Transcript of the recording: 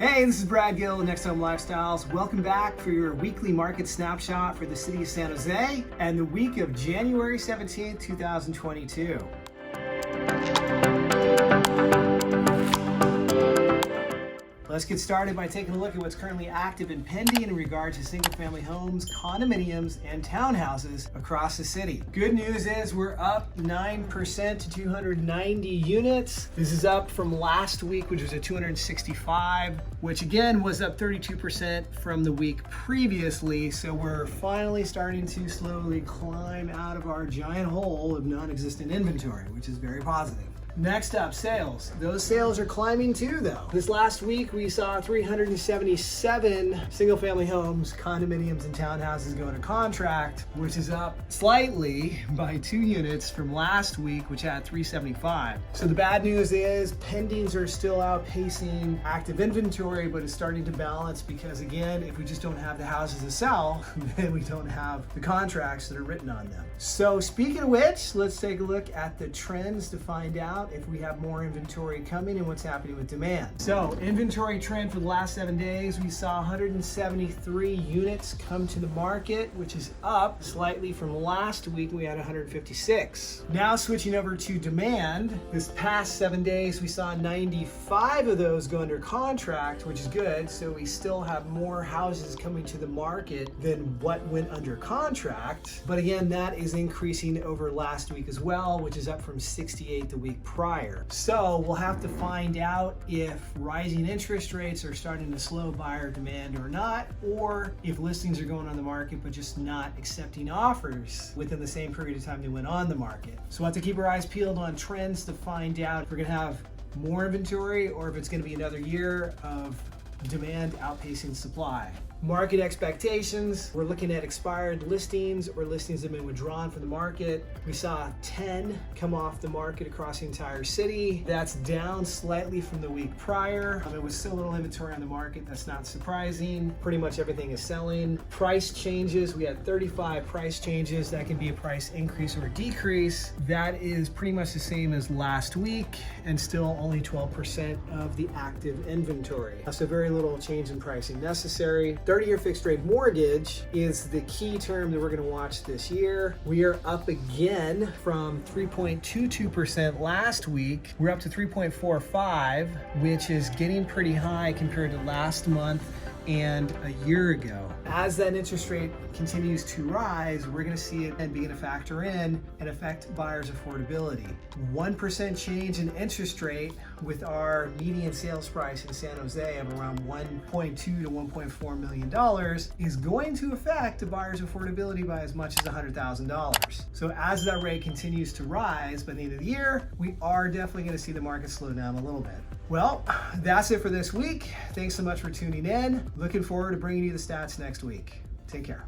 Hey, this is Brad Gill, NextHome Lifestyles. Welcome back for your weekly market snapshot for the city of San Jose and the week of January 17th, 2022. Let's get started by taking a look at what's currently active and pending in regard to single-family homes, condominiums, and townhouses across the city. Good news is we're up 9% to 290 units. This is up from last week, which was at 265, which again was up 32% from the week previously. So we're finally starting to slowly climb out of our giant hole of non-existent inventory, which is very positive. Next up, sales. Those sales are climbing too, though. This last week, we saw 377 single-family homes, condominiums, and townhouses go into contract, which is up slightly by 2 units from last week, which had 375. So the bad news is pendings are still outpacing active inventory, but it's starting to balance because, again, if we just don't have the houses to sell, then we don't have the contracts that are written on them. So speaking of which, let's take a look at the trends to find out if we have more inventory coming and what's happening with demand. So inventory trend for the last 7 days, we saw 173 units come to the market, which is up slightly from last week. We had 156. Now switching over to demand, this past 7 days, we saw 95 of those go under contract, which is good. So we still have more houses coming to the market than what went under contract. But again, that is increasing over last week as well, which is up from 68 the week prior. So we'll have to find out if rising interest rates are starting to slow buyer demand or not, or if listings are going on the market but just not accepting offers within the same period of time they went on the market. So we'll have to keep our eyes peeled on trends to find out if we're going to have more inventory or if it's going to be another year of demand outpacing supply. Market expectations, we're looking at expired listings or listings that have been withdrawn from the market. We saw 10 come off the market across the entire city. That's down slightly from the week prior. There was still a little inventory on the market. That's not surprising. Pretty much everything is selling. Price changes, we had 35 price changes. That can be a price increase or decrease. That is pretty much the same as last week and still only 12% of the active inventory. So very little change in pricing necessary. 30-year fixed rate mortgage is the key term that we're going to watch this year. We are up again from 3.22% last week. We're up to 3.45, which is getting pretty high compared to last month and a year ago. As that interest rate continues to rise, we're going to see it and begin to factor in and affect buyers' affordability. 1% change in interest rate with our median sales price in San Jose of around $1.2 to $1.4 million is going to affect a buyer's affordability by as much as $100,000. So as that rate continues to rise by the end of the year, we are definitely going to see the market slow down a little bit. Well, that's it for this week. Thanks so much for tuning in. Looking forward to bringing you the stats next week. Take care.